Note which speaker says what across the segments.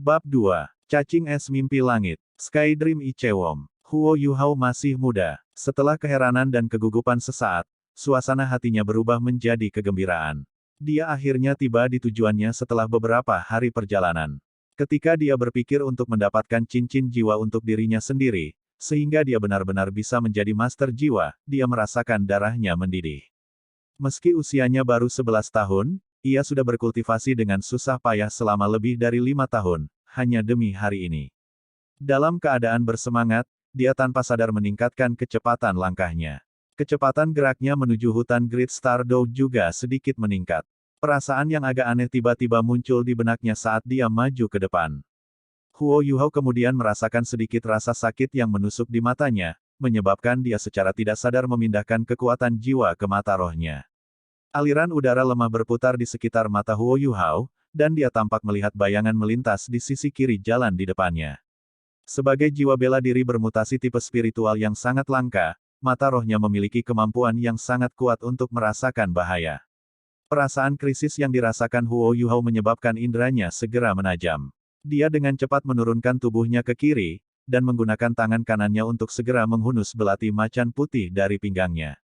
Speaker 1: Bab 2. Cacing es mimpi langit. Sky Dream Ichewom. Huo Yuhao masih muda. Setelah keheranan dan kegugupan sesaat, suasana hatinya berubah menjadi kegembiraan. Dia akhirnya tiba di tujuannya setelah beberapa hari perjalanan. Ketika dia berpikir untuk mendapatkan cincin jiwa untuk dirinya sendiri, sehingga dia benar-benar bisa menjadi master jiwa, dia merasakan darahnya mendidih. Meski usianya baru 11 tahun, ia sudah berkultivasi dengan susah payah selama lebih dari 5 tahun, hanya demi hari ini. Dalam keadaan bersemangat, dia tanpa sadar meningkatkan kecepatan langkahnya. Kecepatan geraknya menuju hutan Great Stardow juga sedikit meningkat. Perasaan yang agak aneh tiba-tiba muncul di benaknya saat dia maju ke depan. Huo Yuhao kemudian merasakan sedikit rasa sakit yang menusuk di matanya, menyebabkan dia secara tidak sadar memindahkan kekuatan jiwa ke mata rohnya. Aliran udara lemah berputar di sekitar mata Huo Yuhao, dan dia tampak melihat bayangan melintas di sisi kiri jalan di depannya. Sebagai jiwa bela diri bermutasi tipe spiritual yang sangat langka, mata rohnya memiliki kemampuan yang sangat kuat untuk merasakan bahaya. Perasaan krisis yang dirasakan Huo Yuhao menyebabkan inderanya segera menajam. Dia dengan cepat menurunkan tubuhnya ke kiri, dan menggunakan tangan kanannya untuk segera menghunus belati macan putih dari pinggangnya.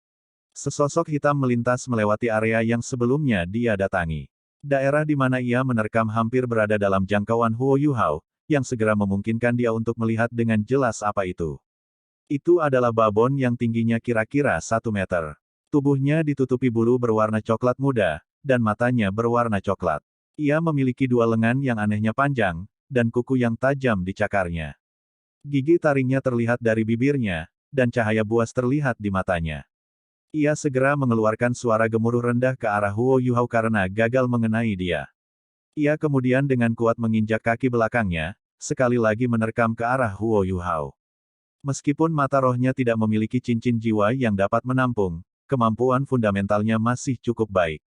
Speaker 1: Sesosok hitam melintas melewati area yang sebelumnya dia datangi. Daerah di mana ia menerkam hampir berada dalam jangkauan Huo Yuhao, yang segera memungkinkan dia untuk melihat dengan jelas apa itu. Itu adalah babon yang tingginya kira-kira 1 meter. Tubuhnya ditutupi bulu berwarna coklat muda, dan matanya berwarna coklat. Ia memiliki 2 lengan yang anehnya panjang, dan kuku yang tajam di cakarnya. Gigi taringnya terlihat dari bibirnya, dan cahaya buas terlihat di matanya. Ia segera mengeluarkan suara gemuruh rendah ke arah Huo Yuhao karena gagal mengenai dia. Ia kemudian dengan kuat menginjak kaki belakangnya, sekali lagi menerkam ke arah Huo Yuhao. Meskipun mata rohnya tidak memiliki cincin jiwa yang dapat menampung, kemampuan fundamentalnya masih cukup baik.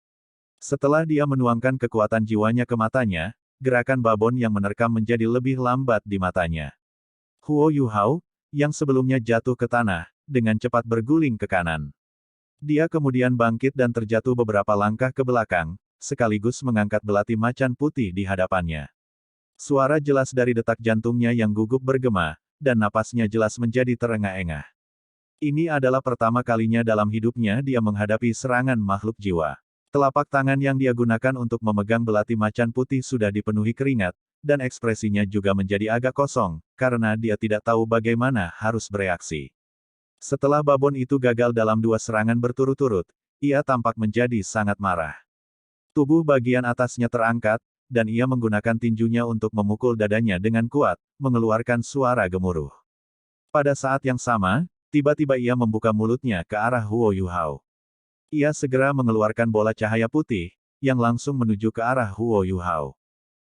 Speaker 1: Setelah dia menuangkan kekuatan jiwanya ke matanya, gerakan babon yang menerkam menjadi lebih lambat di matanya. Huo Yuhao, yang sebelumnya jatuh ke tanah, dengan cepat berguling ke kanan. Dia kemudian bangkit dan terjatuh beberapa langkah ke belakang, sekaligus mengangkat belati macan putih di hadapannya. Suara jelas dari detak jantungnya yang gugup bergema, dan napasnya jelas menjadi terengah-engah. Ini adalah pertama kalinya dalam hidupnya dia menghadapi serangan makhluk jiwa. Telapak tangan yang dia gunakan untuk memegang belati macan putih sudah dipenuhi keringat, dan ekspresinya juga menjadi agak kosong, karena dia tidak tahu bagaimana harus bereaksi. Setelah babon itu gagal dalam 2 serangan berturut-turut, ia tampak menjadi sangat marah. Tubuh bagian atasnya terangkat, dan ia menggunakan tinjunya untuk memukul dadanya dengan kuat, mengeluarkan suara gemuruh. Pada saat yang sama, tiba-tiba ia membuka mulutnya ke arah Huo Yuhao. Ia segera mengeluarkan bola cahaya putih, yang langsung menuju ke arah Huo Yuhao.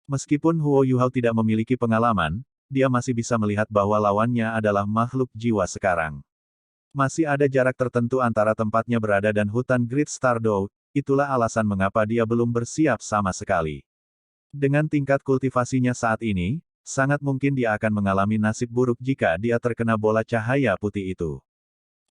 Speaker 1: Meskipun Huo Yuhao tidak memiliki pengalaman, dia masih bisa melihat bahwa lawannya adalah makhluk jiwa sekarang. Masih ada jarak tertentu antara tempatnya berada dan hutan Great Stardow, itulah alasan mengapa dia belum bersiap sama sekali. Dengan tingkat kultivasinya saat ini, sangat mungkin dia akan mengalami nasib buruk jika dia terkena bola cahaya putih itu.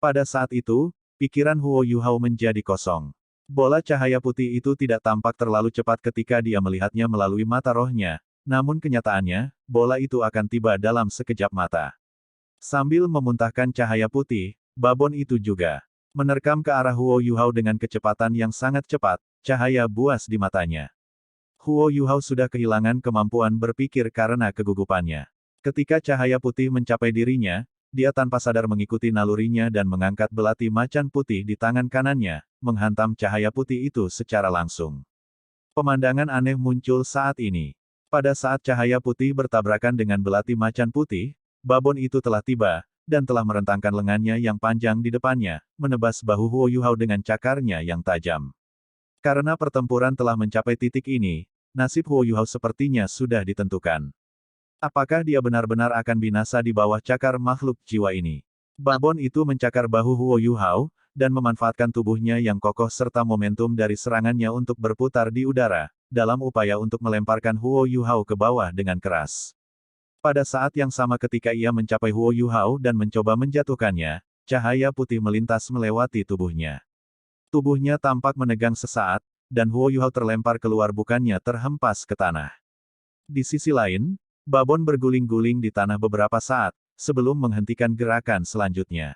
Speaker 1: Pada saat itu, pikiran Huo Yuhao menjadi kosong. Bola cahaya putih itu tidak tampak terlalu cepat ketika dia melihatnya melalui mata rohnya, namun kenyataannya, bola itu akan tiba dalam sekejap mata. Sambil memuntahkan cahaya putih, babon itu juga menerkam ke arah Huo Yuhao dengan kecepatan yang sangat cepat, cahaya buas di matanya. Huo Yuhao sudah kehilangan kemampuan berpikir karena kegugupannya. Ketika cahaya putih mencapai dirinya, dia tanpa sadar mengikuti nalurinya dan mengangkat belati macan putih di tangan kanannya, menghantam cahaya putih itu secara langsung. Pemandangan aneh muncul saat ini. Pada saat cahaya putih bertabrakan dengan belati macan putih, babon itu telah tiba, dan telah merentangkan lengannya yang panjang di depannya, menebas bahu Huo Yuhao dengan cakarnya yang tajam. Karena pertempuran telah mencapai titik ini, nasib Huo Yuhao sepertinya sudah ditentukan. Apakah dia benar-benar akan binasa di bawah cakar makhluk jiwa ini? Babon itu mencakar bahu Huo Yuhao, dan memanfaatkan tubuhnya yang kokoh serta momentum dari serangannya untuk berputar di udara, dalam upaya untuk melemparkan Huo Yuhao ke bawah dengan keras. Pada saat yang sama ketika ia mencapai Huo Yuhao dan mencoba menjatuhkannya, cahaya putih melintas melewati tubuhnya. Tubuhnya tampak menegang sesaat, dan Huo Yuhao terlempar keluar bukannya terhempas ke tanah. Di sisi lain, babon berguling-guling di tanah beberapa saat, sebelum menghentikan gerakan selanjutnya.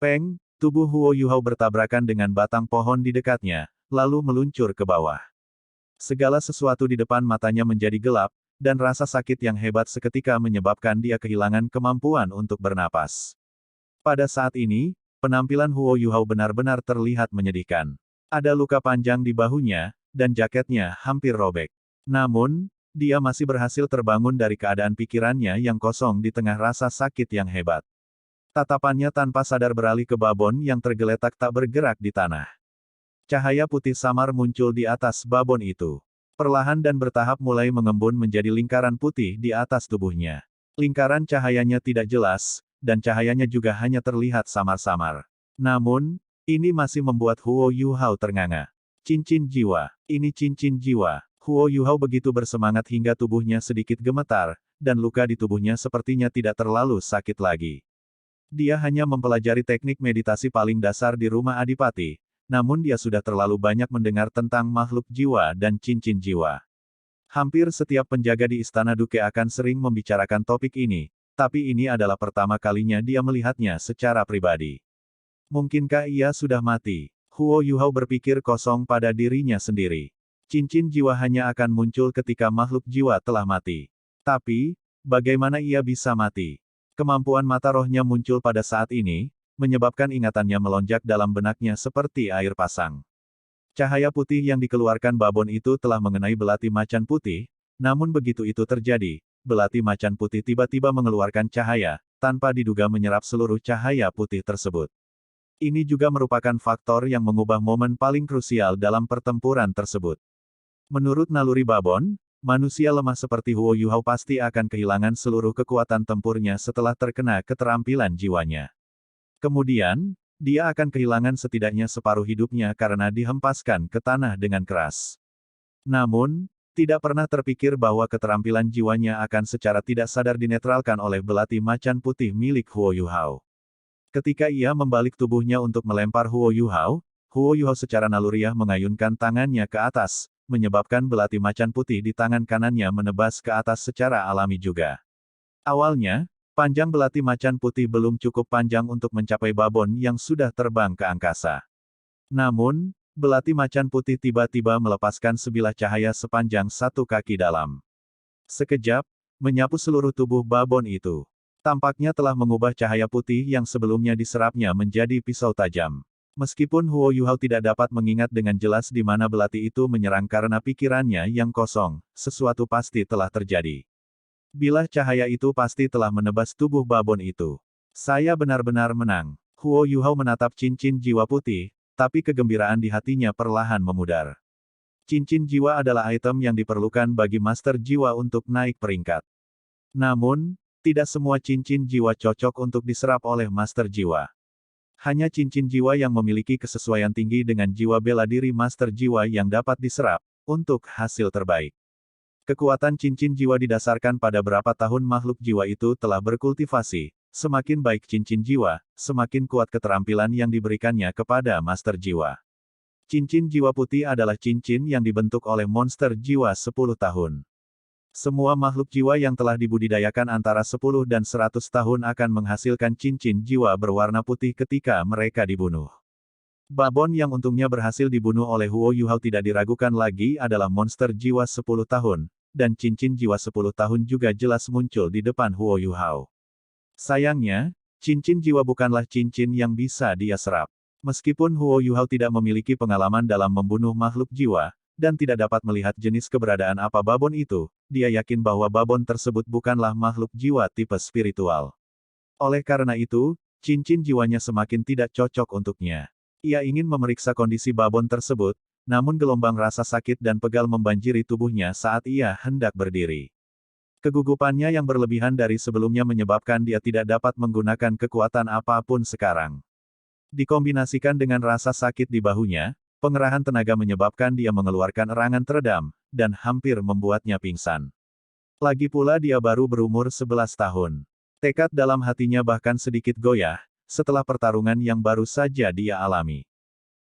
Speaker 1: Peng, tubuh Huo Yuhao bertabrakan dengan batang pohon di dekatnya, lalu meluncur ke bawah. Segala sesuatu di depan matanya menjadi gelap, dan rasa sakit yang hebat seketika menyebabkan dia kehilangan kemampuan untuk bernapas. Pada saat ini, penampilan Huo Yuhao benar-benar terlihat menyedihkan. Ada luka panjang di bahunya, dan jaketnya hampir robek. Namun, dia masih berhasil terbangun dari keadaan pikirannya yang kosong di tengah rasa sakit yang hebat. Tatapannya tanpa sadar beralih ke babon yang tergeletak tak bergerak di tanah. Cahaya putih samar muncul di atas babon itu. Perlahan dan bertahap mulai mengembun menjadi lingkaran putih di atas tubuhnya. Lingkaran cahayanya tidak jelas, dan cahayanya juga hanya terlihat samar-samar. Namun, ini masih membuat Huo Yuhao ternganga. Cincin jiwa. Ini cincin jiwa. Huo Yuhao begitu bersemangat hingga tubuhnya sedikit gemetar, dan luka di tubuhnya sepertinya tidak terlalu sakit lagi. Dia hanya mempelajari teknik meditasi paling dasar di rumah Adipati, namun dia sudah terlalu banyak mendengar tentang makhluk jiwa dan cincin jiwa. Hampir setiap penjaga di Istana Duke akan sering membicarakan topik ini, tapi ini adalah pertama kalinya dia melihatnya secara pribadi. Mungkinkah ia sudah mati? Huo Yuhao berpikir kosong pada dirinya sendiri. Cincin jiwa hanya akan muncul ketika makhluk jiwa telah mati. Tapi, bagaimana ia bisa mati? Kemampuan mata rohnya muncul pada saat ini, menyebabkan ingatannya melonjak dalam benaknya seperti air pasang. Cahaya putih yang dikeluarkan babon itu telah mengenai belati macan putih, namun begitu itu terjadi, belati macan putih tiba-tiba mengeluarkan cahaya, tanpa diduga menyerap seluruh cahaya putih tersebut. Ini juga merupakan faktor yang mengubah momen paling krusial dalam pertempuran tersebut. Menurut naluri babon, manusia lemah seperti Huo Yuhao pasti akan kehilangan seluruh kekuatan tempurnya setelah terkena keterampilan jiwanya. Kemudian, dia akan kehilangan setidaknya separuh hidupnya karena dihempaskan ke tanah dengan keras. Namun, tidak pernah terpikir bahwa keterampilan jiwanya akan secara tidak sadar dinetralkan oleh belati macan putih milik Huo Yuhao. Ketika ia membalik tubuhnya untuk melempar Huo Yuhao secara naluriah mengayunkan tangannya ke atas, menyebabkan belati macan putih di tangan kanannya menebas ke atas secara alami juga. Awalnya, panjang belati macan putih belum cukup panjang untuk mencapai babon yang sudah terbang ke angkasa. Namun, belati macan putih tiba-tiba melepaskan sebilah cahaya sepanjang 1 kaki dalam. Sekejap, menyapu seluruh tubuh babon itu. Tampaknya telah mengubah cahaya putih yang sebelumnya diserapnya menjadi pisau tajam. Meskipun Huo Yuhao tidak dapat mengingat dengan jelas di mana belati itu menyerang karena pikirannya yang kosong, sesuatu pasti telah terjadi. Bilah cahaya itu pasti telah menebas tubuh babon itu. Saya benar-benar menang. Huo Yuhao menatap cincin jiwa putih, tapi kegembiraan di hatinya perlahan memudar. Cincin jiwa adalah item yang diperlukan bagi master jiwa untuk naik peringkat. Namun, tidak semua cincin jiwa cocok untuk diserap oleh master jiwa. Hanya cincin jiwa yang memiliki kesesuaian tinggi dengan jiwa bela diri master jiwa yang dapat diserap, untuk hasil terbaik. Kekuatan cincin jiwa didasarkan pada berapa tahun makhluk jiwa itu telah berkultivasi, semakin baik cincin jiwa, semakin kuat keterampilan yang diberikannya kepada master jiwa. Cincin jiwa putih adalah cincin yang dibentuk oleh monster jiwa 10 tahun. Semua makhluk jiwa yang telah dibudidayakan antara 10 dan 100 tahun akan menghasilkan cincin jiwa berwarna putih ketika mereka dibunuh. Babon yang untungnya berhasil dibunuh oleh Huo Yuhao tidak diragukan lagi adalah monster jiwa 10 tahun, dan cincin jiwa 10 tahun juga jelas muncul di depan Huo Yuhao. Sayangnya, cincin jiwa bukanlah cincin yang bisa dia serap. Meskipun Huo Yuhao tidak memiliki pengalaman dalam membunuh makhluk jiwa, dan tidak dapat melihat jenis keberadaan apa babon itu, dia yakin bahwa babon tersebut bukanlah makhluk jiwa tipe spiritual. Oleh karena itu, cincin jiwanya semakin tidak cocok untuknya. Ia ingin memeriksa kondisi babon tersebut, namun gelombang rasa sakit dan pegal membanjiri tubuhnya saat ia hendak berdiri. Kegugupannya yang berlebihan dari sebelumnya menyebabkan dia tidak dapat menggunakan kekuatan apapun sekarang. Dikombinasikan dengan rasa sakit di bahunya, pengerahan tenaga menyebabkan dia mengeluarkan erangan teredam, dan hampir membuatnya pingsan. Lagi pula dia baru berumur 11 tahun. Tekad dalam hatinya bahkan sedikit goyah, setelah pertarungan yang baru saja dia alami.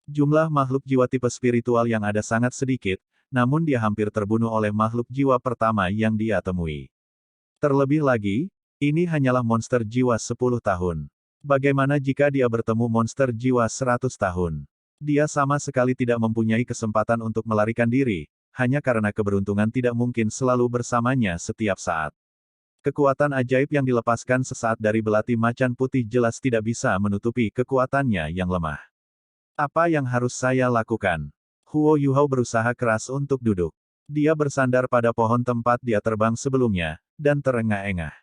Speaker 1: Jumlah makhluk jiwa tipe spiritual yang ada sangat sedikit, namun dia hampir terbunuh oleh makhluk jiwa pertama yang dia temui. Terlebih lagi, ini hanyalah monster jiwa 10 tahun. Bagaimana jika dia bertemu monster jiwa 100 tahun? Dia sama sekali tidak mempunyai kesempatan untuk melarikan diri, hanya karena keberuntungan tidak mungkin selalu bersamanya setiap saat. Kekuatan ajaib yang dilepaskan sesaat dari belati macan putih jelas tidak bisa menutupi kekuatannya yang lemah. Apa yang harus saya lakukan? Huo Yuhao berusaha keras untuk duduk. Dia bersandar pada pohon tempat dia terbang sebelumnya, dan terengah-engah.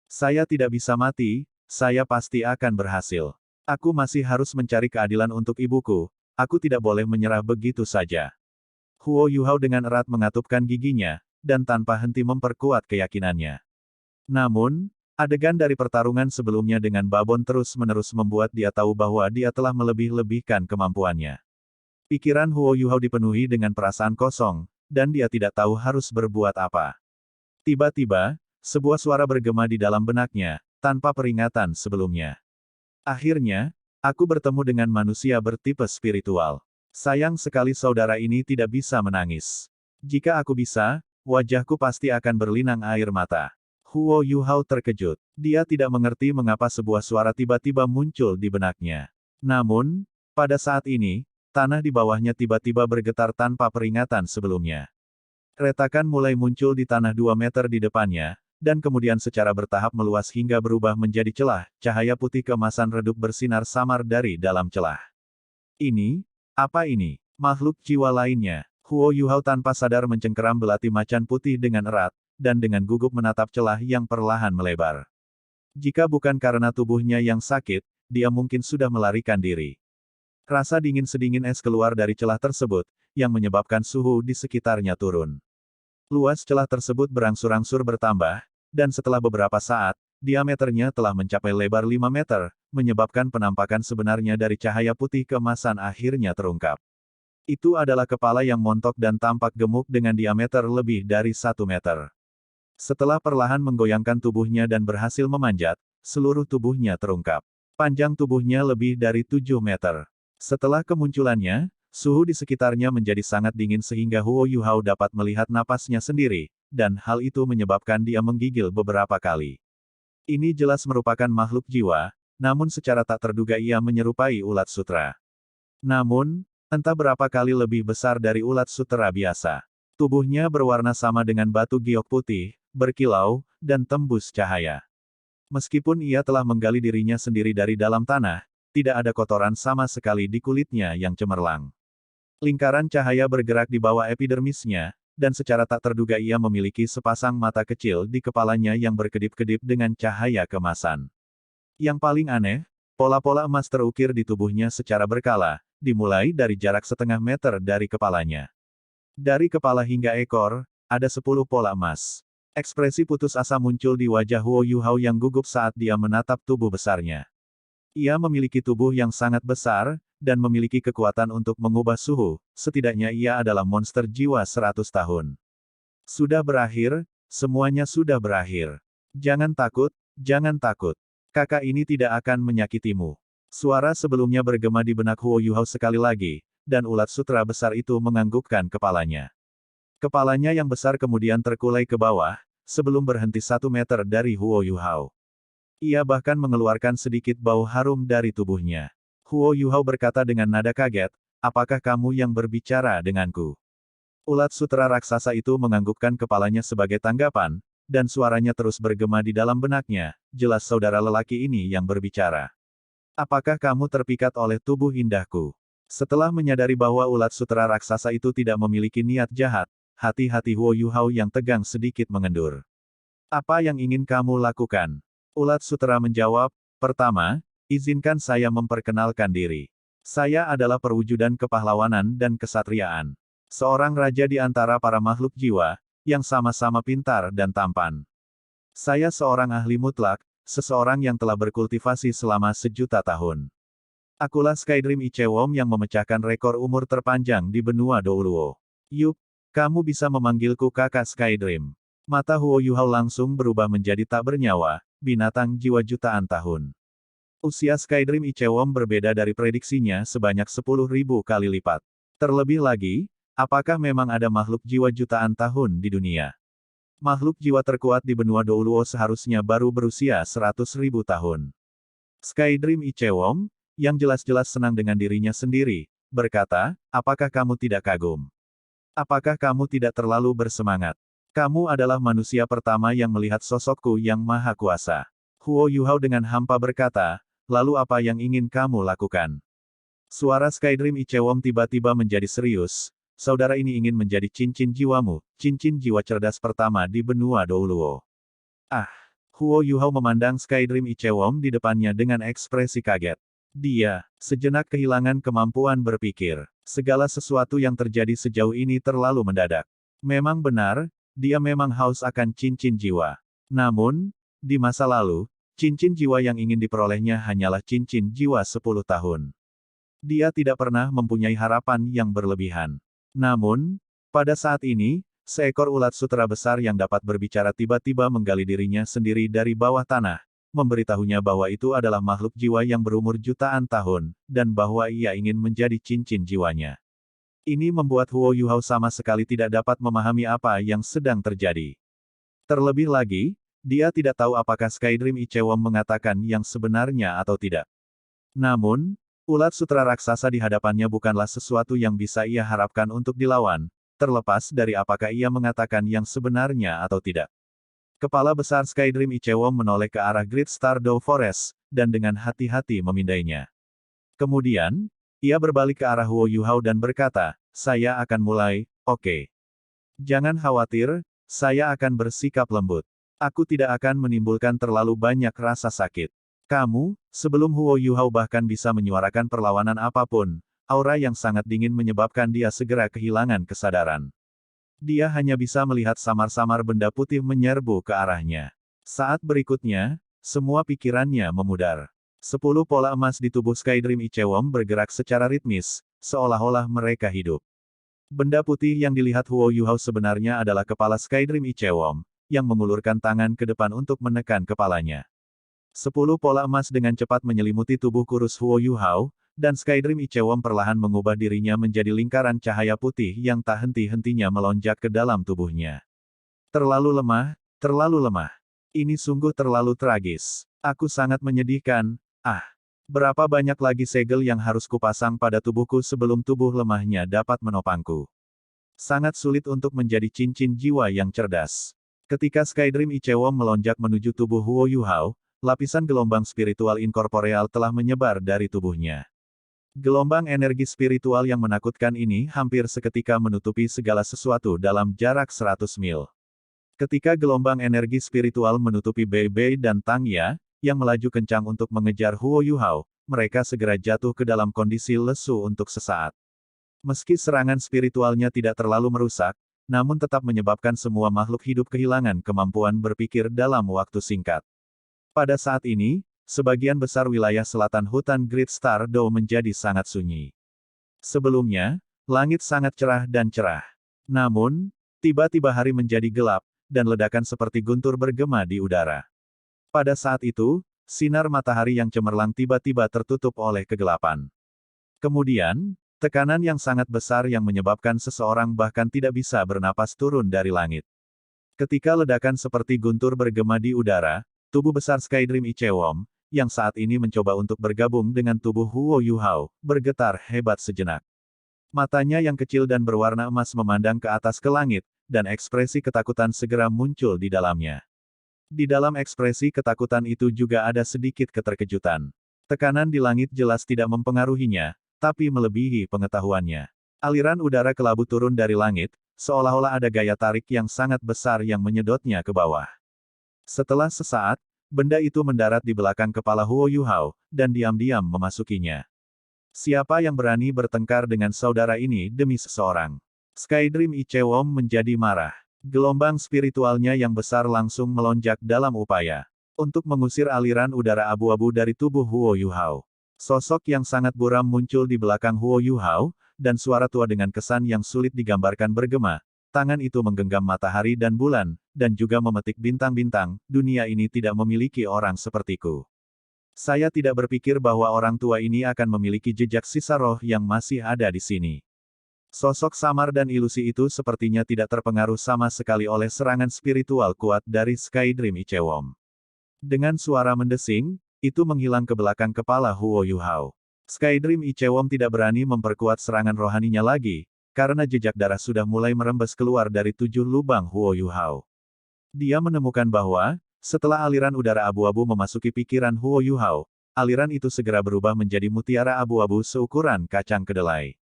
Speaker 1: Saya tidak bisa mati, saya pasti akan berhasil. Aku masih harus mencari keadilan untuk ibuku, aku tidak boleh menyerah begitu saja. Huo Yuhao dengan erat mengatupkan giginya, dan tanpa henti memperkuat keyakinannya. Namun, adegan dari pertarungan sebelumnya dengan Babon terus-menerus membuat dia tahu bahwa dia telah melebih-lebihkan kemampuannya. Pikiran Huo Yuhao dipenuhi dengan perasaan kosong, dan dia tidak tahu harus berbuat apa. Tiba-tiba, sebuah suara bergema di dalam benaknya, tanpa peringatan sebelumnya. Akhirnya, aku bertemu dengan manusia bertipe spiritual. Sayang sekali saudara ini tidak bisa menangis. Jika aku bisa, wajahku pasti akan berlinang air mata. Huo Yuhao terkejut. Dia tidak mengerti mengapa sebuah suara tiba-tiba muncul di benaknya. Namun, pada saat ini, tanah di bawahnya tiba-tiba bergetar tanpa peringatan sebelumnya. Retakan mulai muncul di tanah 2 meter di depannya, dan kemudian secara bertahap meluas hingga berubah menjadi celah, cahaya putih keemasan redup bersinar samar dari dalam celah. Ini, apa ini? Makhluk jiwa lainnya. Huo Yuhao tanpa sadar mencengkeram belati macan putih dengan erat, dan dengan gugup menatap celah yang perlahan melebar. Jika bukan karena tubuhnya yang sakit, dia mungkin sudah melarikan diri. Rasa dingin sedingin es keluar dari celah tersebut, yang menyebabkan suhu di sekitarnya turun. Luas celah tersebut berangsur-angsur bertambah, dan setelah beberapa saat, diameternya telah mencapai lebar 5 meter, menyebabkan penampakan sebenarnya dari cahaya putih keemasan akhirnya terungkap. Itu adalah kepala yang montok dan tampak gemuk dengan diameter lebih dari 1 meter. Setelah perlahan menggoyangkan tubuhnya dan berhasil memanjat, seluruh tubuhnya terungkap. Panjang tubuhnya lebih dari 7 meter. Setelah kemunculannya, suhu di sekitarnya menjadi sangat dingin sehingga Huo Yuhao dapat melihat napasnya sendiri, dan hal itu menyebabkan dia menggigil beberapa kali. Ini jelas merupakan makhluk jiwa, namun secara tak terduga ia menyerupai ulat sutra. Namun, entah berapa kali lebih besar dari ulat sutra biasa. Tubuhnya berwarna sama dengan batu giok putih, berkilau, dan tembus cahaya. Meskipun ia telah menggali dirinya sendiri dari dalam tanah, tidak ada kotoran sama sekali di kulitnya yang cemerlang. Lingkaran cahaya bergerak di bawah epidermisnya, dan secara tak terduga ia memiliki sepasang mata kecil di kepalanya yang berkedip-kedip dengan cahaya kemasan. Yang paling aneh, pola-pola emas terukir di tubuhnya secara berkala, dimulai dari jarak setengah meter dari kepalanya. Dari kepala hingga ekor, ada 10 pola emas. Ekspresi putus asa muncul di wajah Huo Yuhao yang gugup saat dia menatap tubuh besarnya. Ia memiliki tubuh yang sangat besar, dan memiliki kekuatan untuk mengubah suhu, setidaknya ia adalah monster jiwa 100 tahun. Sudah berakhir, semuanya sudah berakhir. Jangan takut, jangan takut. Kakak ini tidak akan menyakitimu. Suara sebelumnya bergema di benak Huo Yuhao sekali lagi, dan ulat sutra besar itu menganggukkan kepalanya. Kepalanya yang besar kemudian terkulai ke bawah, sebelum berhenti 1 meter dari Huo Yuhao. Ia bahkan mengeluarkan sedikit bau harum dari tubuhnya. Huo Yuhao berkata dengan nada kaget, apakah kamu yang berbicara denganku? Ulat sutra raksasa itu menganggukkan kepalanya sebagai tanggapan, dan suaranya terus bergema di dalam benaknya, jelas saudara lelaki ini yang berbicara. Apakah kamu terpikat oleh tubuh indahku? Setelah menyadari bahwa ulat sutra raksasa itu tidak memiliki niat jahat, hati-hati Huo Yuhao yang tegang sedikit mengendur. Apa yang ingin kamu lakukan? Ulat sutra menjawab, pertama, izinkan saya memperkenalkan diri. Saya adalah perwujudan kepahlawanan dan kesatriaan. Seorang raja di antara para makhluk jiwa, yang sama-sama pintar dan tampan. Saya seorang ahli mutlak, seseorang yang telah berkultivasi selama 1.000.000 tahun. Akulah Skydream Ichewom yang memecahkan rekor umur terpanjang di benua Douluo. Yup, kamu bisa memanggilku kakak Skydream. Mata Huo Yuhao langsung berubah menjadi tak bernyawa, binatang jiwa jutaan tahun. Usia Skydream Ichewom berbeda dari prediksinya sebanyak 10.000 kali lipat. Terlebih lagi, apakah memang ada makhluk jiwa jutaan tahun di dunia? Makhluk jiwa terkuat di benua Douluo seharusnya baru berusia 100.000 tahun. Skydream Ichewom, yang jelas-jelas senang dengan dirinya sendiri, berkata, apakah kamu tidak kagum? Apakah kamu tidak terlalu bersemangat? Kamu adalah manusia pertama yang melihat sosokku yang maha kuasa. Huo Yuhao dengan hampa berkata, lalu apa yang ingin kamu lakukan? Suara Skydream Ichewom tiba-tiba menjadi serius. Saudara ini ingin menjadi cincin jiwamu, cincin jiwa cerdas pertama di benua Douluo. Ah! Huo Yuhao memandang Skydream Ichewom di depannya dengan ekspresi kaget. Dia, sejenak kehilangan kemampuan berpikir. Segala sesuatu yang terjadi sejauh ini terlalu mendadak. Memang benar, dia memang haus akan cincin jiwa. Namun, di masa lalu, cincin jiwa yang ingin diperolehnya hanyalah cincin jiwa 10 tahun. Dia tidak pernah mempunyai harapan yang berlebihan. Namun, pada saat ini, seekor ulat sutera besar yang dapat berbicara tiba-tiba menggali dirinya sendiri dari bawah tanah, memberitahunya bahwa itu adalah makhluk jiwa yang berumur jutaan tahun, dan bahwa ia ingin menjadi cincin jiwanya. Ini membuat Huo Yuhao sama sekali tidak dapat memahami apa yang sedang terjadi. Terlebih lagi, dia tidak tahu apakah Skydream Ichewom mengatakan yang sebenarnya atau tidak. Namun, ulat sutera raksasa di hadapannya bukanlah sesuatu yang bisa ia harapkan untuk dilawan, terlepas dari apakah ia mengatakan yang sebenarnya atau tidak. Kepala besar Skydream Ichewom menoleh ke arah Great Stardew Forest, dan dengan hati-hati memindainya. Kemudian, ia berbalik ke arah Huo Yuhao dan berkata, saya akan mulai, oke. Jangan khawatir, saya akan bersikap lembut. Aku tidak akan menimbulkan terlalu banyak rasa sakit. Kamu, sebelum Huo Yuhao bahkan bisa menyuarakan perlawanan apapun, aura yang sangat dingin menyebabkan dia segera kehilangan kesadaran. Dia hanya bisa melihat samar-samar benda putih menyerbu ke arahnya. Saat berikutnya, semua pikirannya memudar. 10 pola emas di tubuh Skydream Ichewom bergerak secara ritmis, seolah-olah mereka hidup. Benda putih yang dilihat Huo Yuhao sebenarnya adalah kepala Skydream Ichewom, yang mengulurkan tangan ke depan untuk menekan kepalanya. 10 pola emas dengan cepat menyelimuti tubuh kurus Huo Yuhao, dan Skydream Ichewom perlahan mengubah dirinya menjadi lingkaran cahaya putih yang tak henti-hentinya melonjak ke dalam tubuhnya. Terlalu lemah, terlalu lemah. Ini sungguh terlalu tragis. Aku sangat menyedihkan. Ah, berapa banyak lagi segel yang harus kupasang pada tubuhku sebelum tubuh lemahnya dapat menopangku. Sangat sulit untuk menjadi cincin jiwa yang cerdas. Ketika Skydream Ichewom melonjak menuju tubuh Huo Yuhao, lapisan gelombang spiritual inkorporeal telah menyebar dari tubuhnya. Gelombang energi spiritual yang menakutkan ini hampir seketika menutupi segala sesuatu dalam jarak 100 mil. Ketika gelombang energi spiritual menutupi Bei Bei dan Tang Ya, yang melaju kencang untuk mengejar Huo Yuhao, mereka segera jatuh ke dalam kondisi lesu untuk sesaat. Meski serangan spiritualnya tidak terlalu merusak, namun tetap menyebabkan semua makhluk hidup kehilangan kemampuan berpikir dalam waktu singkat. Pada saat ini, sebagian besar wilayah selatan hutan Great Stardew menjadi sangat sunyi. Sebelumnya, langit sangat cerah dan cerah. Namun, tiba-tiba hari menjadi gelap, dan ledakan seperti guntur bergema di udara. Pada saat itu, sinar matahari yang cemerlang tiba-tiba tertutup oleh kegelapan. Kemudian, tekanan yang sangat besar yang menyebabkan seseorang bahkan tidak bisa bernapas turun dari langit. Ketika ledakan seperti guntur bergema di udara, tubuh besar Skydream Ichewom, yang saat ini mencoba untuk bergabung dengan tubuh Huo Yuhao, bergetar hebat sejenak. Matanya yang kecil dan berwarna emas memandang ke atas ke langit, dan ekspresi ketakutan segera muncul di dalamnya. Di dalam ekspresi ketakutan itu juga ada sedikit keterkejutan. Tekanan di langit jelas tidak mempengaruhinya, tapi melebihi pengetahuannya. Aliran udara kelabu turun dari langit, seolah-olah ada gaya tarik yang sangat besar yang menyedotnya ke bawah. Setelah sesaat, benda itu mendarat di belakang kepala Huo Yuhao, dan diam-diam memasukinya. Siapa yang berani bertengkar dengan saudara ini demi seseorang? Skydream Ichewom menjadi marah. Gelombang spiritualnya yang besar langsung melonjak dalam upaya untuk mengusir aliran udara abu-abu dari tubuh Huo Yuhao. Sosok yang sangat buram muncul di belakang Huo Yuhao, dan suara tua dengan kesan yang sulit digambarkan bergema. Tangan itu menggenggam matahari dan bulan, dan juga memetik bintang-bintang, dunia ini tidak memiliki orang sepertiku. Saya tidak berpikir bahwa orang tua ini akan memiliki jejak sisa roh yang masih ada di sini. Sosok samar dan ilusi itu sepertinya tidak terpengaruh sama sekali oleh serangan spiritual kuat dari Skydream Icewom. Dengan suara mendesing, itu menghilang ke belakang kepala Huo Yuhao. Skydream Icewom tidak berani memperkuat serangan rohaninya lagi, karena jejak darah sudah mulai merembes keluar dari 7 lubang Huo Yuhao. Dia menemukan bahwa, setelah aliran udara abu-abu memasuki pikiran Huo Yuhao, aliran itu segera berubah menjadi mutiara abu-abu seukuran kacang kedelai.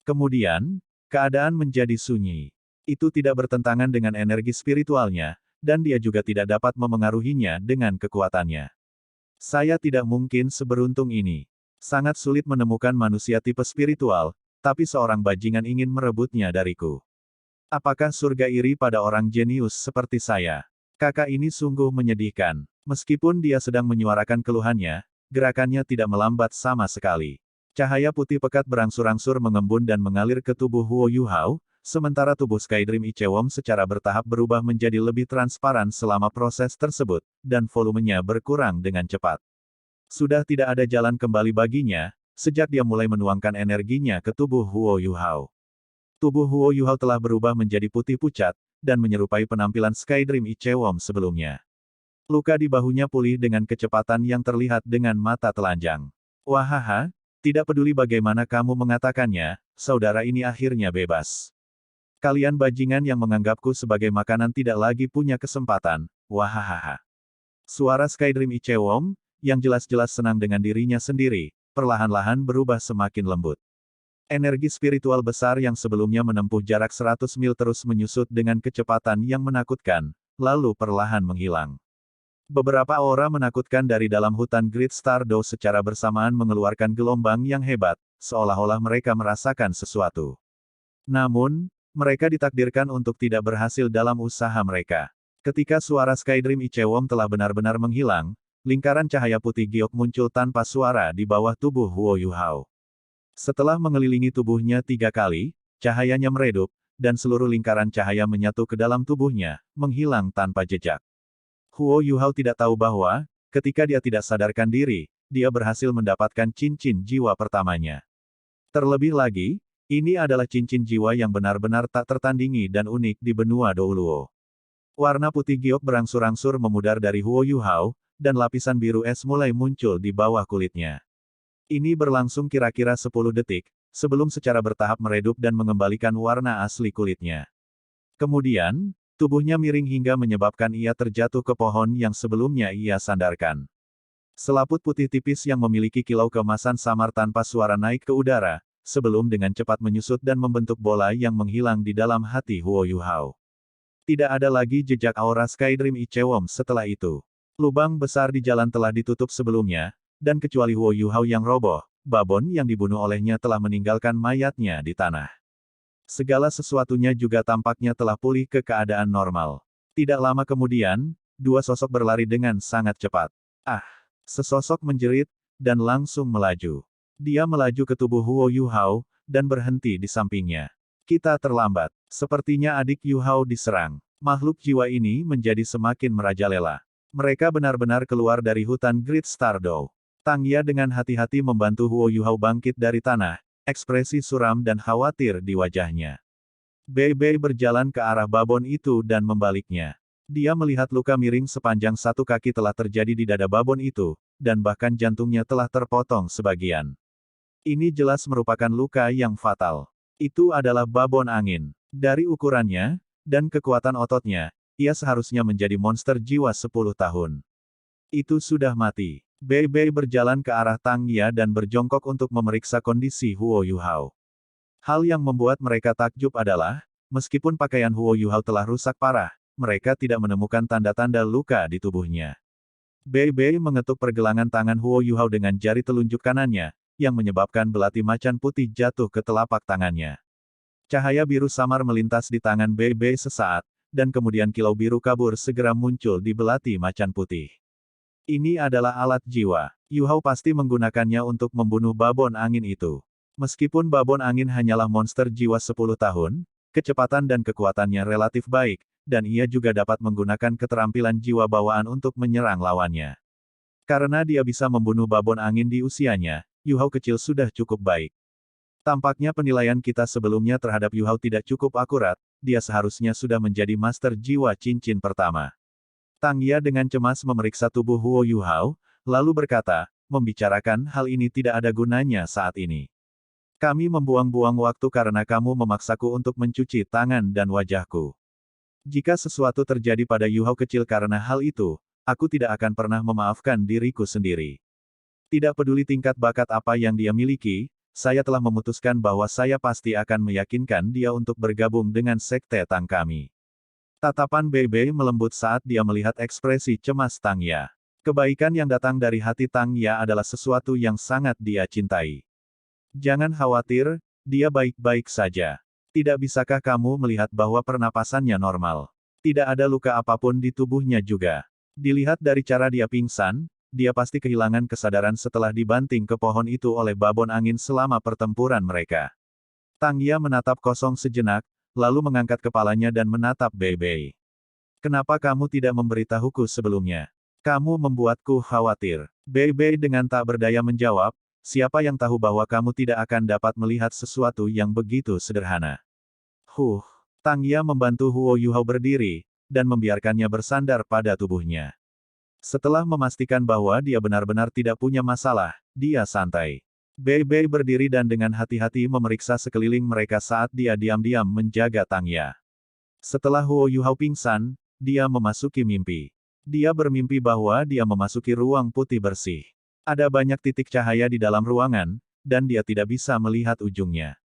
Speaker 1: Kemudian, keadaan menjadi sunyi. Itu tidak bertentangan dengan energi spiritualnya, dan dia juga tidak dapat memengaruhinya dengan kekuatannya. Saya tidak mungkin seberuntung ini. Sangat sulit menemukan manusia tipe spiritual, tapi seorang bajingan ingin merebutnya dariku. Apakah surga iri pada orang jenius seperti saya? Kakak ini sungguh menyedihkan. Meskipun dia sedang menyuarakan keluhannya, gerakannya tidak melambat sama sekali. Cahaya putih pekat berangsur-angsur mengembun dan mengalir ke tubuh Huo Yuhao, sementara tubuh Skydream Icewom secara bertahap berubah menjadi lebih transparan selama proses tersebut, dan volumenya berkurang dengan cepat. Sudah tidak ada jalan kembali baginya, sejak dia mulai menuangkan energinya ke tubuh Huo Yuhao. Tubuh Huo Yuhao telah berubah menjadi putih pucat, dan menyerupai penampilan Skydream Icewom sebelumnya. Luka di bahunya pulih dengan kecepatan yang terlihat dengan mata telanjang. Wahaha! Tidak peduli bagaimana kamu mengatakannya, saudara ini akhirnya bebas. Kalian bajingan yang menganggapku sebagai makanan tidak lagi punya kesempatan, wahahaha. Suara Skydream Icewom, yang jelas-jelas senang dengan dirinya sendiri, perlahan-lahan berubah semakin lembut. Energi spiritual besar yang sebelumnya menempuh jarak 100 mil terus menyusut dengan kecepatan yang menakutkan, lalu perlahan menghilang. Beberapa aura menakutkan dari dalam hutan Great Stardow secara bersamaan mengeluarkan gelombang yang hebat, seolah-olah mereka merasakan sesuatu. Namun, mereka ditakdirkan untuk tidak berhasil dalam usaha mereka. Ketika suara Skydream Icewom telah benar-benar menghilang, lingkaran cahaya putih giok muncul tanpa suara di bawah tubuh Huo Yuhao. Setelah mengelilingi tubuhnya 3 kali, cahayanya meredup, dan seluruh lingkaran cahaya menyatu ke dalam tubuhnya, menghilang tanpa jejak. Huo Yuhao tidak tahu bahwa, ketika dia tidak sadarkan diri, dia berhasil mendapatkan cincin jiwa pertamanya. Terlebih lagi, ini adalah cincin jiwa yang benar-benar tak tertandingi dan unik di benua Douluo. Warna putih giok berangsur-angsur memudar dari Huo Yuhao, dan lapisan biru es mulai muncul di bawah kulitnya. Ini berlangsung kira-kira 10 detik, sebelum secara bertahap meredup dan mengembalikan warna asli kulitnya. Kemudian, tubuhnya miring hingga menyebabkan ia terjatuh ke pohon yang sebelumnya ia sandarkan. Selaput putih tipis yang memiliki kilau keemasan samar tanpa suara naik ke udara, sebelum dengan cepat menyusut dan membentuk bola yang menghilang di dalam hati Huo Yuhao. Tidak ada lagi jejak aura Skydream Icewom setelah itu. Lubang besar di jalan telah ditutup sebelumnya, dan kecuali Huo Yuhao yang roboh, babon yang dibunuh olehnya telah meninggalkan mayatnya di tanah. Segala sesuatunya juga tampaknya telah pulih ke keadaan normal. Tidak lama kemudian, 2 sosok berlari dengan sangat cepat. Ah! Sesosok menjerit, dan langsung melaju. Dia melaju ke tubuh Huo Yuhao, dan berhenti di sampingnya. Kita terlambat. Sepertinya adik Yuhao diserang. Makhluk jiwa ini menjadi semakin merajalela. Mereka benar-benar keluar dari hutan Great Stardow. Tangya dengan hati-hati membantu Huo Yuhao bangkit dari tanah. Ekspresi suram dan khawatir di wajahnya. Bei berjalan ke arah babon itu dan membaliknya. Dia melihat luka miring sepanjang 1 kaki telah terjadi di dada babon itu, dan bahkan jantungnya telah terpotong sebagian. Ini jelas merupakan luka yang fatal. Itu adalah babon angin. Dari ukurannya, dan kekuatan ototnya, ia seharusnya menjadi monster jiwa 10 tahun. Itu sudah mati. Bei berjalan ke arah Tangya dan berjongkok untuk memeriksa kondisi Huo Yuhao. Hal yang membuat mereka takjub adalah, meskipun pakaian Huo Yuhao telah rusak parah, mereka tidak menemukan tanda-tanda luka di tubuhnya. Bei mengetuk pergelangan tangan Huo Yuhao dengan jari telunjuk kanannya, yang menyebabkan belati macan putih jatuh ke telapak tangannya. Cahaya biru samar melintas di tangan Bei sesaat, dan kemudian kilau biru kabur segera muncul di belati macan putih. Ini adalah alat jiwa. Yuhao pasti menggunakannya untuk membunuh babon angin itu. Meskipun babon angin hanyalah monster jiwa 10 tahun, kecepatan dan kekuatannya relatif baik, dan ia juga dapat menggunakan keterampilan jiwa bawaan untuk menyerang lawannya. Karena dia bisa membunuh babon angin di usianya, Yuhao kecil sudah cukup baik. Tampaknya penilaian kita sebelumnya terhadap Yu Hao tidak cukup akurat, dia seharusnya sudah menjadi master jiwa cincin pertama. Tang Ya dengan cemas memeriksa tubuh Huo Yu Hao, lalu berkata, membicarakan hal ini tidak ada gunanya saat ini. Kami membuang-buang waktu karena kamu memaksaku untuk mencuci tangan dan wajahku. Jika sesuatu terjadi pada Yu Hao kecil karena hal itu, aku tidak akan pernah memaafkan diriku sendiri. Tidak peduli tingkat bakat apa yang dia miliki, saya telah memutuskan bahwa saya pasti akan meyakinkan dia untuk bergabung dengan sekte Tang kami. Tatapan Bei Bei melembut saat dia melihat ekspresi cemas Tang Ya. Kebaikan yang datang dari hati Tang Ya adalah sesuatu yang sangat dia cintai. Jangan khawatir, dia baik-baik saja. Tidak bisakah kamu melihat bahwa pernapasannya normal? Tidak ada luka apapun di tubuhnya juga. Dilihat dari cara dia pingsan, dia pasti kehilangan kesadaran setelah dibanting ke pohon itu oleh babon angin selama pertempuran mereka. Tang Ya menatap kosong sejenak, lalu mengangkat kepalanya dan menatap Bei Bei. Kenapa kamu tidak memberitahuku sebelumnya? Kamu membuatku khawatir. Bei Bei dengan tak berdaya menjawab, siapa yang tahu bahwa kamu tidak akan dapat melihat sesuatu yang begitu sederhana. Tang Ya membantu Huo Yu Hao berdiri, dan membiarkannya bersandar pada tubuhnya. Setelah memastikan bahwa dia benar-benar tidak punya masalah, dia santai. Bei Bei berdiri dan dengan hati-hati memeriksa sekeliling mereka saat dia diam-diam menjaga Tang Ya. Setelah Huo Yu Hao pingsan, dia memasuki mimpi. Dia bermimpi bahwa dia memasuki ruang putih bersih. Ada banyak titik cahaya di dalam ruangan, dan dia tidak bisa melihat ujungnya.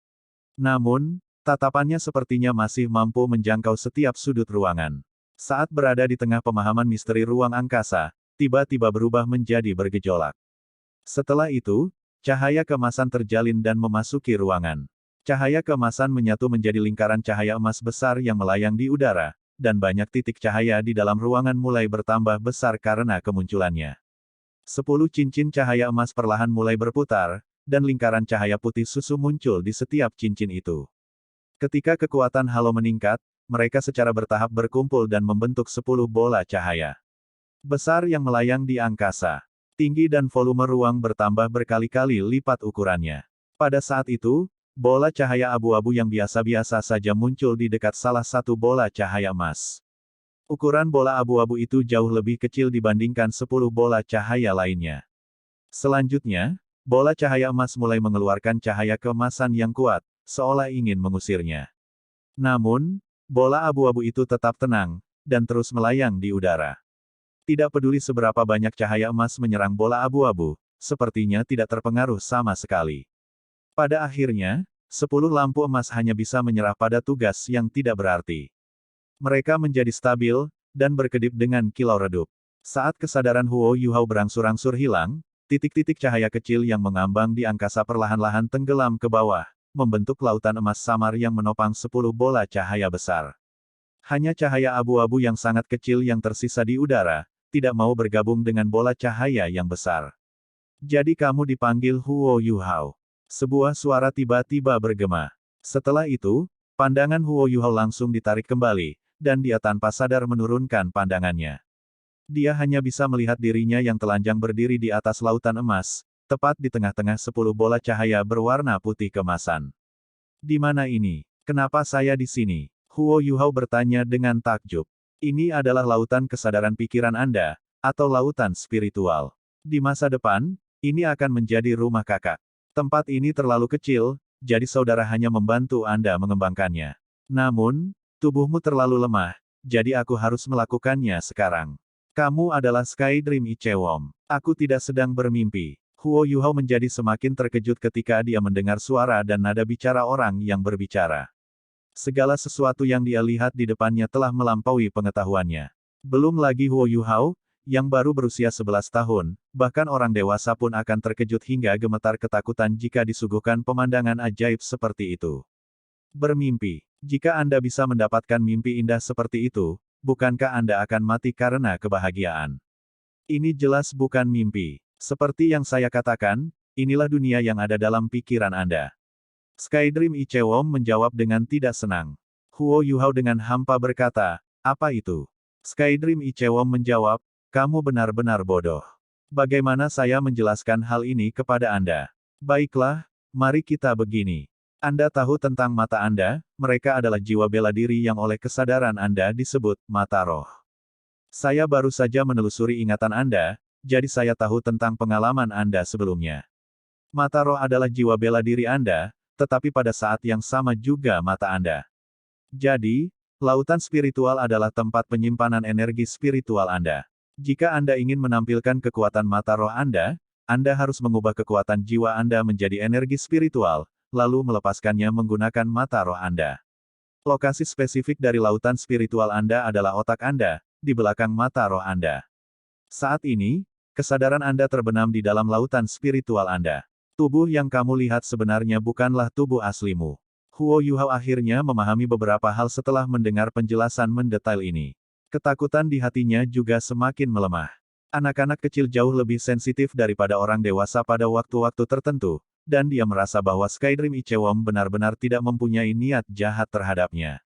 Speaker 1: Namun, tatapannya sepertinya masih mampu menjangkau setiap sudut ruangan. Saat berada di tengah pemahaman misteri ruang angkasa, tiba-tiba berubah menjadi bergejolak. Setelah itu, cahaya keemasan terjalin dan memasuki ruangan. Cahaya keemasan menyatu menjadi lingkaran cahaya emas besar yang melayang di udara, dan banyak titik cahaya di dalam ruangan mulai bertambah besar karena kemunculannya. 10 cincin cahaya emas perlahan mulai berputar, dan lingkaran cahaya putih susu muncul di setiap cincin itu. Ketika kekuatan halo meningkat, mereka secara bertahap berkumpul dan membentuk 10 bola cahaya besar yang melayang di angkasa. Tinggi dan volume ruang bertambah berkali-kali lipat ukurannya. Pada saat itu, bola cahaya abu-abu yang biasa-biasa saja muncul di dekat salah satu bola cahaya emas. Ukuran bola abu-abu itu jauh lebih kecil dibandingkan 10 bola cahaya lainnya. Selanjutnya, bola cahaya emas mulai mengeluarkan cahaya keemasan yang kuat, seolah ingin mengusirnya. Namun, bola abu-abu itu tetap tenang, dan terus melayang di udara. Tidak peduli seberapa banyak cahaya emas menyerang bola abu-abu, sepertinya tidak terpengaruh sama sekali. Pada akhirnya, 10 lampu emas hanya bisa menyerah pada tugas yang tidak berarti. Mereka menjadi stabil, dan berkedip dengan kilau redup. Saat kesadaran Huo Yu Hao berangsur-angsur hilang, titik-titik cahaya kecil yang mengambang di angkasa perlahan-lahan tenggelam ke bawah, membentuk lautan emas samar yang menopang 10 bola cahaya besar. Hanya cahaya abu-abu yang sangat kecil yang tersisa di udara, tidak mau bergabung dengan bola cahaya yang besar. Jadi kamu dipanggil Huo Yu Hao. Sebuah suara tiba-tiba bergema. Setelah itu, pandangan Huo Yu Hao langsung ditarik kembali, dan dia tanpa sadar menurunkan pandangannya. Dia hanya bisa melihat dirinya yang telanjang berdiri di atas lautan emas, tepat di tengah-tengah 10 bola cahaya berwarna putih kemasan. Di mana ini? Kenapa saya di sini? Huo Yu Hao bertanya dengan takjub. Ini adalah lautan kesadaran pikiran Anda, atau lautan spiritual. Di masa depan, ini akan menjadi rumah kakak. Tempat ini terlalu kecil, jadi saudara hanya membantu Anda mengembangkannya. Namun, tubuhmu terlalu lemah, jadi aku harus melakukannya sekarang. Kamu adalah Sky Dream Ichewom. Aku tidak sedang bermimpi. Huo Yu Hao menjadi semakin terkejut ketika dia mendengar suara dan nada bicara orang yang berbicara. Segala sesuatu yang dia lihat di depannya telah melampaui pengetahuannya. Belum lagi Huo Yu Hao, yang baru berusia 11 tahun, bahkan orang dewasa pun akan terkejut hingga gemetar ketakutan jika disuguhkan pemandangan ajaib seperti itu. Bermimpi. Jika Anda bisa mendapatkan mimpi indah seperti itu, bukankah Anda akan mati karena kebahagiaan? Ini jelas bukan mimpi. Seperti yang saya katakan, inilah dunia yang ada dalam pikiran Anda. Sky Dream Ichewom menjawab dengan tidak senang. Huo Yu Hao dengan hampa berkata, apa itu? Sky Dream Ichewom menjawab, kamu benar-benar bodoh. Bagaimana saya menjelaskan hal ini kepada Anda? Baiklah, Mari kita begini. Anda tahu tentang mata Anda, mereka adalah jiwa bela diri yang oleh kesadaran Anda disebut mata roh. Saya baru saja menelusuri ingatan Anda, jadi saya tahu tentang pengalaman Anda sebelumnya. Mata roh adalah jiwa bela diri Anda, tetapi pada saat yang sama juga mata Anda. Jadi, lautan spiritual adalah tempat penyimpanan energi spiritual Anda. Jika Anda ingin menampilkan kekuatan mata roh Anda harus mengubah kekuatan jiwa Anda menjadi energi spiritual, lalu melepaskannya menggunakan mata roh Anda. Lokasi spesifik dari lautan spiritual Anda adalah otak Anda, di belakang mata roh Anda. Saat ini, kesadaran Anda terbenam di dalam lautan spiritual Anda. Tubuh yang kamu lihat sebenarnya bukanlah tubuh aslimu. Huo Yuhao akhirnya memahami beberapa hal setelah mendengar penjelasan mendetail ini. Ketakutan di hatinya juga semakin melemah. Anak-anak kecil jauh lebih sensitif daripada orang dewasa pada waktu-waktu tertentu, dan dia merasa bahwa Skydream Ichewon benar-benar tidak mempunyai niat jahat terhadapnya.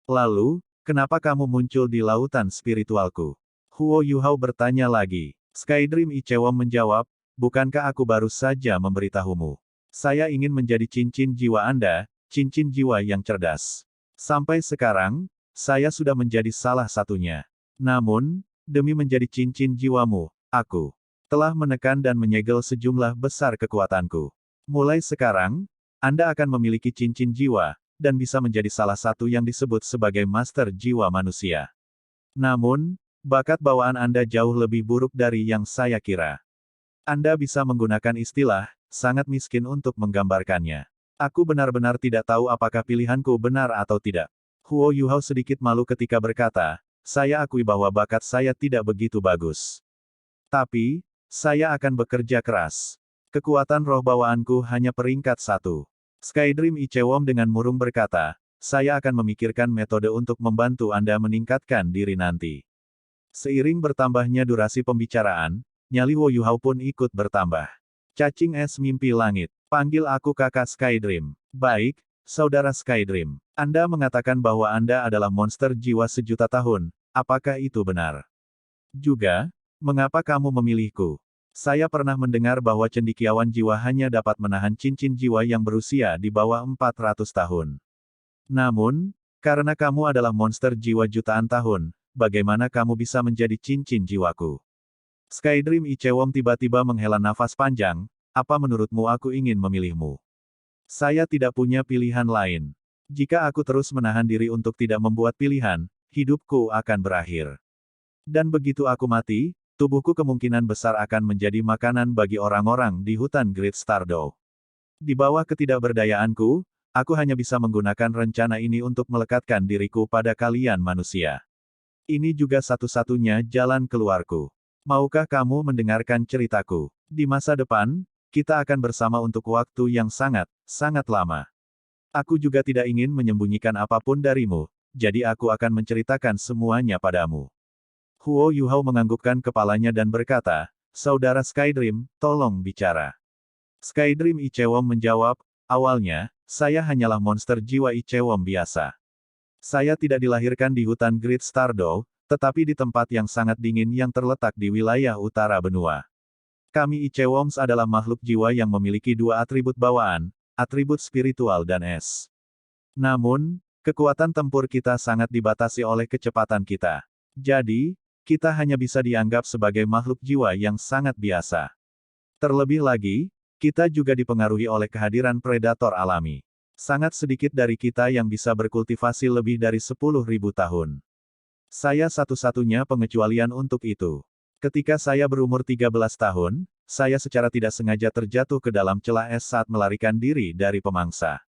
Speaker 1: Lalu, kenapa kamu muncul di lautan spiritualku? Huo Yuhao bertanya lagi. Skydream Ichewon menjawab, bukankah aku baru saja memberitahumu? Saya ingin menjadi cincin jiwa Anda, cincin jiwa yang cerdas. Sampai sekarang, saya sudah menjadi salah satunya. Namun, demi menjadi cincin jiwamu, aku telah menekan dan menyegel sejumlah besar kekuatanku. Mulai sekarang, Anda akan memiliki cincin jiwa, dan bisa menjadi salah satu yang disebut sebagai master jiwa manusia. Namun, bakat bawaan Anda jauh lebih buruk dari yang saya kira. Anda bisa menggunakan istilah, sangat miskin untuk menggambarkannya. Aku benar-benar tidak tahu apakah pilihanku benar atau tidak. Huo Yuhao sedikit malu ketika berkata, saya akui bahwa bakat saya tidak begitu bagus. Tapi, saya akan bekerja keras. Kekuatan roh bawaanku hanya peringkat 1. Skydream Ichewon dengan murung berkata, saya akan memikirkan metode untuk membantu Anda meningkatkan diri nanti. Seiring bertambahnya durasi pembicaraan, nyali Huo Yuhao pun ikut bertambah. Cacing es mimpi langit. Panggil aku kakak Skydream. Baik, saudara Skydream. Anda mengatakan bahwa Anda adalah monster jiwa sejuta tahun. Apakah itu benar? Juga, mengapa kamu memilihku? Saya pernah mendengar bahwa cendekiawan jiwa hanya dapat menahan cincin jiwa yang berusia di bawah 400 tahun. Namun, karena kamu adalah monster jiwa jutaan tahun, bagaimana kamu bisa menjadi cincin jiwaku? Skydream Ichewon tiba-tiba menghela nafas panjang, apa menurutmu aku ingin memilihmu? Saya tidak punya pilihan lain. Jika aku terus menahan diri untuk tidak membuat pilihan, hidupku akan berakhir. Dan begitu aku mati, tubuhku kemungkinan besar akan menjadi makanan bagi orang-orang di hutan Great Stardow. Di bawah ketidakberdayaanku, aku hanya bisa menggunakan rencana ini untuk melekatkan diriku pada kalian manusia. Ini juga satu-satunya jalan keluarku. Maukah kamu mendengarkan ceritaku? Di masa depan, kita akan bersama untuk waktu yang sangat, sangat lama. Aku juga tidak ingin menyembunyikan apapun darimu, jadi aku akan menceritakan semuanya padamu. Huo Yuhao menganggukkan kepalanya dan berkata, saudara Skydream, tolong bicara. Skydream Ichewon menjawab, awalnya, saya hanyalah monster jiwa Ichewon biasa. Saya tidak dilahirkan di hutan Great Stardow, tetapi di tempat yang sangat dingin yang terletak di wilayah utara benua. Kami Ichewoms adalah makhluk jiwa yang memiliki dua atribut bawaan, atribut spiritual dan es. Namun, kekuatan tempur kita sangat dibatasi oleh kecepatan kita. Jadi, kita hanya bisa dianggap sebagai makhluk jiwa yang sangat biasa. Terlebih lagi, kita juga dipengaruhi oleh kehadiran predator alami. Sangat sedikit dari kita yang bisa berkultivasi lebih dari 10.000 tahun. Saya satu-satunya pengecualian untuk itu. Ketika saya berumur 13 tahun, saya secara tidak sengaja terjatuh ke dalam celah es saat melarikan diri dari pemangsa.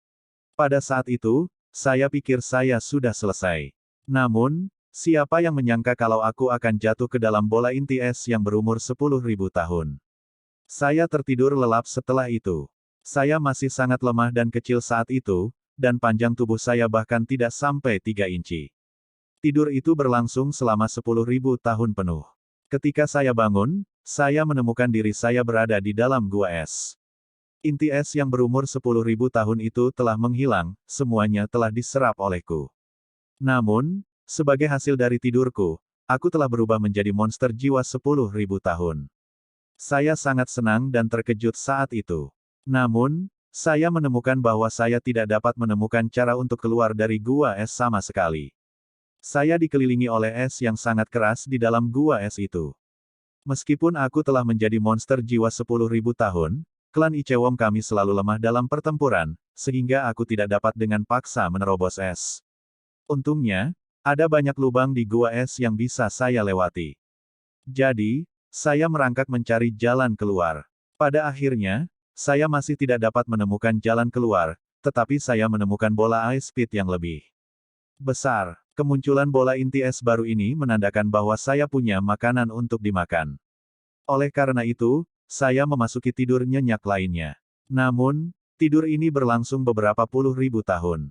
Speaker 1: Pada saat itu, saya pikir saya sudah selesai. Namun, siapa yang menyangka kalau aku akan jatuh ke dalam bola inti es yang berumur 10.000 tahun. Saya tertidur lelap setelah itu. Saya masih sangat lemah dan kecil saat itu, dan panjang tubuh saya bahkan tidak sampai 3 inci. Tidur itu berlangsung selama 10.000 tahun penuh. Ketika saya bangun, saya menemukan diri saya berada di dalam gua es. Inti es yang berumur 10.000 tahun itu telah menghilang, semuanya telah diserap olehku. Namun, sebagai hasil dari tidurku, aku telah berubah menjadi monster jiwa 10.000 tahun. Saya sangat senang dan terkejut saat itu. Namun, Saya menemukan bahwa saya tidak dapat menemukan cara untuk keluar dari gua es sama sekali. Saya dikelilingi oleh es yang sangat keras di dalam gua es itu. Meskipun aku telah menjadi monster jiwa 10.000 tahun, klan Icewom kami selalu lemah dalam pertempuran, sehingga aku tidak dapat dengan paksa menerobos es. Untungnya, ada banyak lubang di gua es yang bisa saya lewati. Jadi, saya merangkak mencari jalan keluar. Pada akhirnya, saya masih tidak dapat menemukan jalan keluar, tetapi saya menemukan bola ice speed yang lebih besar. Kemunculan bola inti es baru ini menandakan bahwa saya punya makanan untuk dimakan. Oleh karena itu, saya memasuki tidur nyenyak lainnya. Namun, tidur ini berlangsung beberapa puluh ribu tahun.